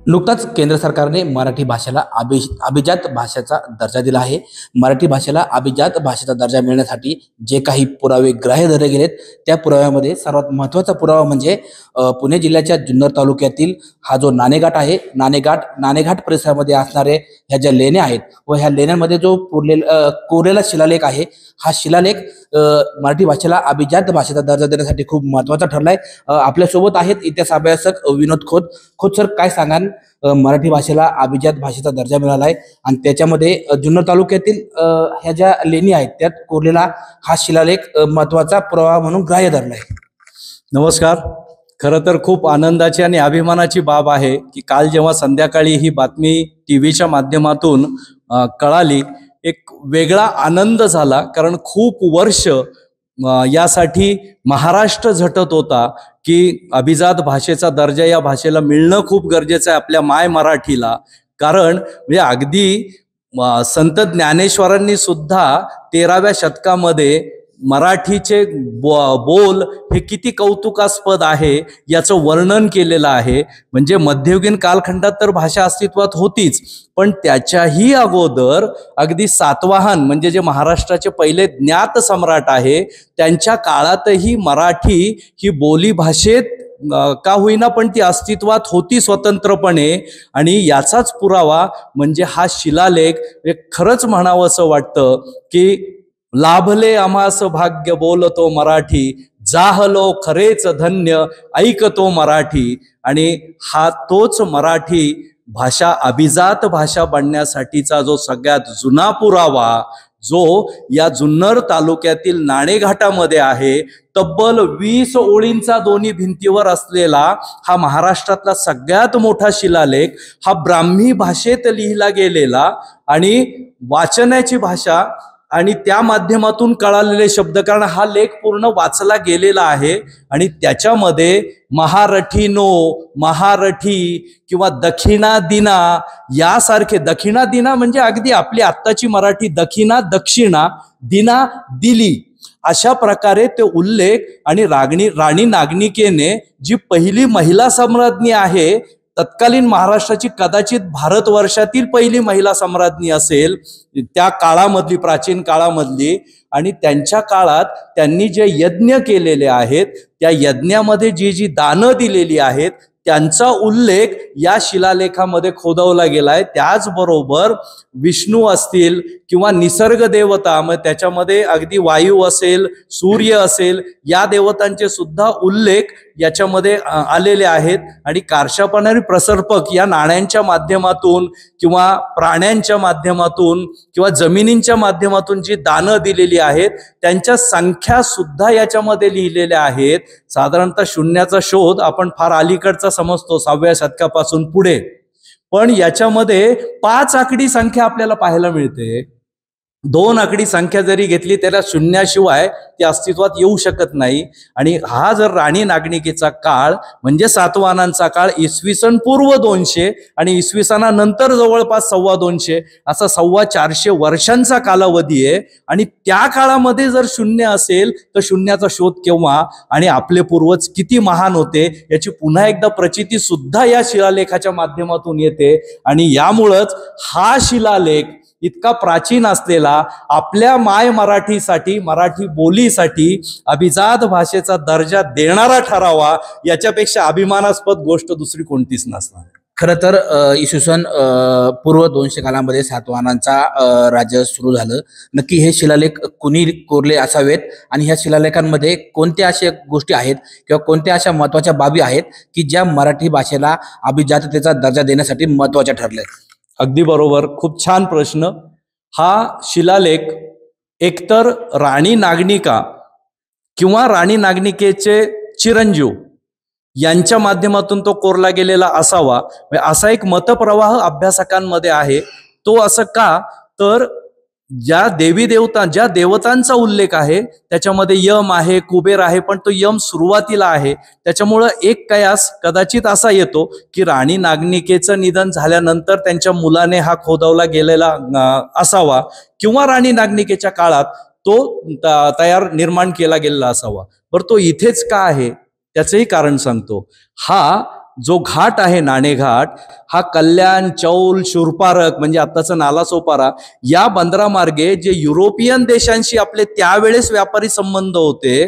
नुकताच केंद्र सरकारने मराठी भाषेला अभिजात भाषेचा दर्जा दिला आहे। मराठी भाषेला अभिजात भाषेचा दर्जा मिळण्यासाठी जे काही पुरावे ग्राह्य धरले गेलेत, त्या पुराव्यामध्ये सर्वात महत्त्वाचा पुरावा म्हणजे पुणे जिल्ह्याच्या जुन्नर तालुक्यातील हा जो नाणेघाट आहे, नाणेघाट परिसरामध्ये असणारे ह्या ज्या लेण्या आहेत व ह्या लेण्यांमध्ये जो कोरलेला शिलालेख आहे, हा शिलालेख मराठी भाषेला अभिजात भाषेचा दर्जा देण्यासाठी खूप महत्त्वाचा ठरलाय। आपल्यासोबत आहेत इतिहास अभ्यासक विनोद खोत सर, काय सांगाल मराठी भाषेला अभिजात भाषेचा दर्जा मिळालाय आणि त्याच्यामध्ये जुन्नर तालुक्यातील ह्या ज्या लेणी आहेत त्यात कोरलेला हा शिलालेख महत्त्वाचा पुरावा म्हणून ग्राह्य धरलाय। नमस्कार। खरं तर खूप आनंदाची आणि अभिमानाची बाब आहे की काल जेव्हा संध्याकाळी ही बातमी टीव्हीच्या माध्यमातून कळाली, एक वेगळा आनंद झाला। कारण खूप वर्ष यासाठी महाराष्ट्र झटत होता की अभिजात भाषेचा दर्जा या भाषेला मिळणं खूप गरजेचं आहे आपल्या माय मराठीला। कारण म्हणजे अगदी संत ज्ञानेश्वरांनी सुद्धा 13व्या शतकामध्ये मराठीचे बोल हे किती कौतुकास्पद आहे याचं वर्णन केलेलं आहे। म्हणजे मध्ययुगीन कालखंडात तर भाषा अस्तित्वात होतीच, पण त्याच्याही अगोदर अगदी सातवाहन म्हणजे जे महाराष्ट्राचे पहिले ज्ञात सम्राट आहे त्यांच्या काळातही मराठी ही बोली भाषेत का होईना पण ती अस्तित्वात होती स्वतंत्रपणे। आणि याचाच पुरावा म्हणजे हा शिलालेख। खरंच म्हणावं असं वाटतं की लाभले आम्हास भाग्य बोलतो मराठी, जाहलो खरेच धन्य ऐकतो मराठी। आणि हा तोच मराठी भाषा अभिजात भाषा बनण्यासाठीचा जो सगळ्यात जुना पुरावा जो या जुन्नर तालुक्यातील नाणेघाटामध्ये आहे, तब्बल 20 ओळींचा दोन्ही भिंतीवर असलेला हा महाराष्ट्रातला सगळ्यात मोठा शिलालेख, हा ब्राह्मी भाषेत लिहिला गेलेला आणि वाचनाची भाषा आणि त्या माध्यमातून कळालेले शब्द, कारण हा लेख पूर्ण वाचला गेलेला आहे आणि त्याच्यामध्ये महारठीनो, महारठी किंवा दक्षिणा दिना यासारखे, दक्षिणा दिना म्हणजे अगदी आपली आत्ताची मराठी दक्षिणा, दक्षिणा दिना दिली, अशा प्रकारे ते उल्लेख। आणि राणी नागनिकेने जी पहिली महिला सम्राज्ञी आहे, तत्कालीन महाराष्ट्राची कदाचित भारतवर्षातील पहिली महिला सम्राज्ञी असेल त्या काळामधली, प्राचीन काळामधली, आणि त्यांच्या काळात त्यांनी जे यज्ञ केलेले आहेत त्या यज्ञामध्ये जी दानं दिलेली आहेत त्यांचा उल्लेख या शिलालेखामध्ये खोदवला गेलाय। त्याचबरोबर विष्णू असतील किंवा निसर्ग देवता, मग त्याच्यामध्ये अगदी वायू असेल, सूर्य असेल, या देवतांचे सुद्धा उल्लेख याच्यामध्ये आलेले आहेत। आणि कारशापाणारी प्रसर्पक या नाण्यांच्या माध्यमातून किंवा प्राण्यांच्या माध्यमातून किंवा जमिनींच्या माध्यमातून जी दानं दिलेली आहेत त्यांच्या संख्या सुद्धा याच्यामध्ये लिहिलेल्या आहेत। साधारणतः शून्याचा शोध आपण फार अलीकडचा समजतो 6व्या शतकापासून पुढे, पण याच्यामध्ये 5 आकडी संख्या आपल्याला पाहायला मिळते। 2 आकडी संख्या जरी घेतली त्याला शून्याशिवाय ती अस्तित्वात येऊ शकत नाही। आणि हा जर राणी नागनिकेचा काळ म्हणजे सातवाहनांचा काळ इसवी सन पूर्व 200 आणि इसवी सनानंतर जवळपास 250 असा 450 वर्षांचा कालावधी आहे। आणि त्या काळामध्ये जर शून्य असेल तर शून्याचा शोध केव्हा आणि आपले पूर्वज किती महान होते याची पुन्हा एकदा प्रचिती सुद्धा या शिलालेखाच्या माध्यमातून येते। आणि यामुळंच हा शिलालेख इतका प्राचीन असलेला आपल्या माय मराठीसाठी, मराठी बोलीसाठी अभिजात भाषेचा दर्जा देणारा ठरावा, याच्यापेक्षा अभिमानास्पद गोष्ट दुसरी कोणतीच नसणार। खरं तर इसवी सन पूर्व 200 कालामध्ये सातवाहनांचा राज्य सुरू झालं। नक्की हे शिलालेख कुणी कोरले असावेत आणि ह्या शिलालेखांमध्ये कोणत्या अशा गोष्टी आहेत किंवा कोणत्या अशा महत्त्वाच्या बाबी आहेत की ज्या मराठी भाषेला अभिजाततेचा दर्जा देण्यासाठी महत्त्वाच्या ठरल्या? अगदी बरोबर, खूप छान प्रश्न। हा शिलालेख एकतर राणी नागनिका किंवा राणी नागनिकेचे चिरंजीव यांच्या माध्यमातून तो कोरला गेलेला असावा, असा एक मतप्रवाह अभ्यासकांमध्ये आहे। तो असं का, तर ज्या देवी देवता, ज्या देवतांचा उल्लेख आहे त्याच्यामध्ये यम आहे, कुबेर आहे, पण तो यम सुरुवातीला आहे। त्याच्यामुळं एक कयास कदाचित असा येतो की राणी नागनिकेचं निधन झाल्यानंतर त्यांच्या मुलाने हा खोदवला गेलेला असावा किंवा राणी नागनिकेच्या काळात तो निर्माण केला गेलेला असावा। बरं, तो इथेच का आहे त्याचंही कारण सांगतो। हा जो घाट आहे नाणेघाट, हा कल्याण, चौल, शूरपारक म्हणजे आत्ताचं नालासोपारा या बंदरामार्गे जे युरोपियन देशांशी आपले त्यावेळेस व्यापारी संबंध होते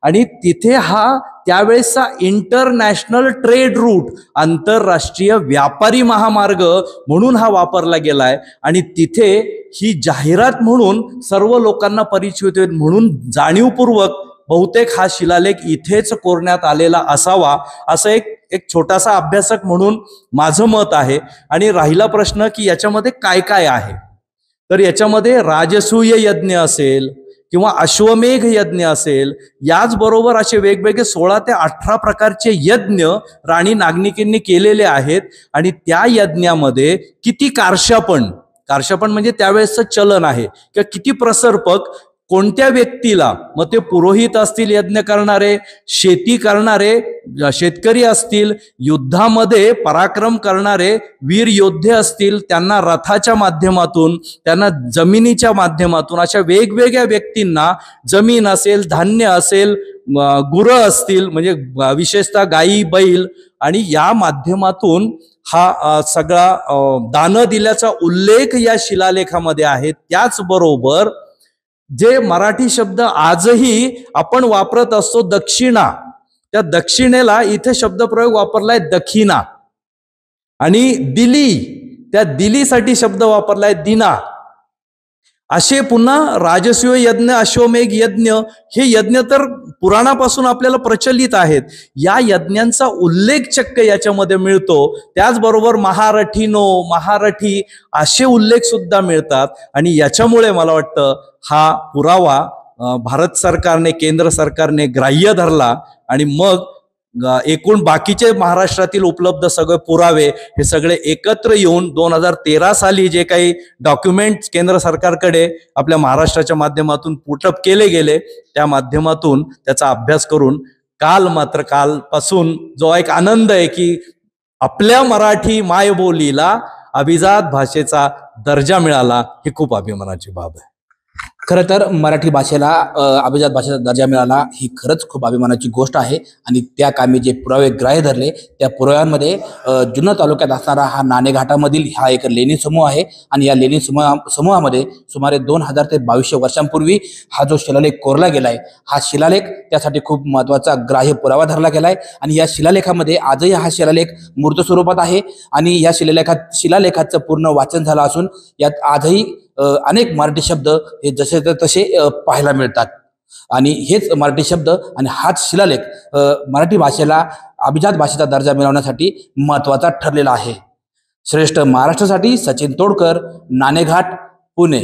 आणि तिथे हा त्यावेळेसचा इंटरनॅशनल ट्रेड रूट, आंतरराष्ट्रीय व्यापारी महामार्ग म्हणून हा वापरला गेलाय आणि तिथे ही जाहिरात म्हणून सर्व लोकांना परिचित होईल म्हणून जाणीवपूर्वक बहुतेक हा शिलालेख इथेच कोरण्यात आलेला असावा असं एक एक छोटासा अभ्यासक म्हणून माझं मत आहे. आणि राहिला प्रश्न की याच्यामध्ये काय काय आहे, तर याच्यामध्ये राजसूय यज्ञ असेल किंवा अश्वमेघ यज्ञ असेल, याचबरोबर असे वेगवेगळे 16 ते 18 प्रकारचे यज्ञ राणी नागनिकींनी केलेले आहेत. आणि त्या यज्ञामध्ये किती कारशापण म्हणजे त्यावेळेसचं चलन आहे किंवा किती प्रसर्पक, कोणत्या व्यक्तीला, मग ते पुरोहित असतील यज्ञ करणारे, शेती करणारे शेतकरी असतील, युद्धामध्ये पराक्रम करणारे वीर योद्धे असतील, त्यांना रथाच्या माध्यमातून, त्यांना जमिनीच्या माध्यमातून, अशा वेगवेगळ्या व्यक्तींना जमीन असेल, धान्य असेल, गुरं असतील म्हणजे विशेषतः गायी, बैल, आणि या माध्यमातून हा सगळा दान दिल्याचा उल्लेख या शिलालेखामध्ये आहे. त्याचबरोबर जे मराठी शब्द आजही आपण वापरत असतो दक्षिणा, त्या दक्षिणेला इथे शब्दप्रयोग वापरलाय दखिना, आणि दिली, त्या दिलीसाठी शब्द वापरलाय दिना. असे पुन्हा राजसूय यज्ञ, अश्वमेघ यज्ञ, हे यज्ञ तर पुराणापासून आपल्याला प्रचलित आहेत. या यज्ञांचा उल्लेख चक्क याच्यामध्ये मिळतो. त्याचबरोबर महारठी असे उल्लेख सुद्धा मिळतात. आणि याच्यामुळे मला वाटतं हा पुरावा भारत सरकारने, केंद्र सरकारने ग्राह्य धरला आणि मग एकूण बाकीचे महाराष्ट्रातील उपलब्ध सगळे पुरावे हे सगळे एकत्र येऊन 2013 साली जे काही डॉक्युमेंट्स केंद्र सरकारकडे आपल्या महाराष्ट्राच्या माध्यमातून पुटअप केले गेले, त्या माध्यमातून त्याचा अभ्यास करून कालपासून जो एक आनंद आहे की आपल्या मराठी मायबोलीला अभिजात भाषेचा दर्जा मिळाला, ही खूप अभिमानाची बाब आहे. खरं तर मराठी भाषेला अभिजात भाषेचा दर्जा मिळाला ही खरंच खूप अभिमानाची गोष्ट आहे. आणि त्या कामी जे पुरावे ग्राह्य धरले, त्या पुराव्यांमध्ये जुन्नर तालुक्यात असणारा हा नाणेघाटामधील हा एक लेणी समूह आहे. आणि या लेणी समूहामध्ये सुमारे 2000 ते 2200 वर्षांपूर्वी हा जो शिलालेख कोरला गेलाय, हा शिलालेख त्यासाठी खूप महत्त्वाचा ग्राह्य पुरावा धरला गेलाय. आणि या शिलालेखामध्ये आजही हा शिलालेख मूर्त स्वरूपात आहे. आणि या शिलालेखाचं पूर्ण वाचन झालं असून यात आजही अनेक मराठी शब्द हे जसे तसे पाहायला मिळतात. आणि हेच मराठी शब्द आणि हाच शिलालेख मराठी भाषेला अभिजात भाषेचा दर्जा मिळवण्यासाठी महत्त्वाचा ठरलेला आहे. श्रेष्ठ महाराष्ट्रासाठी सचिन तोडकर, नाणेघाट, पुणे.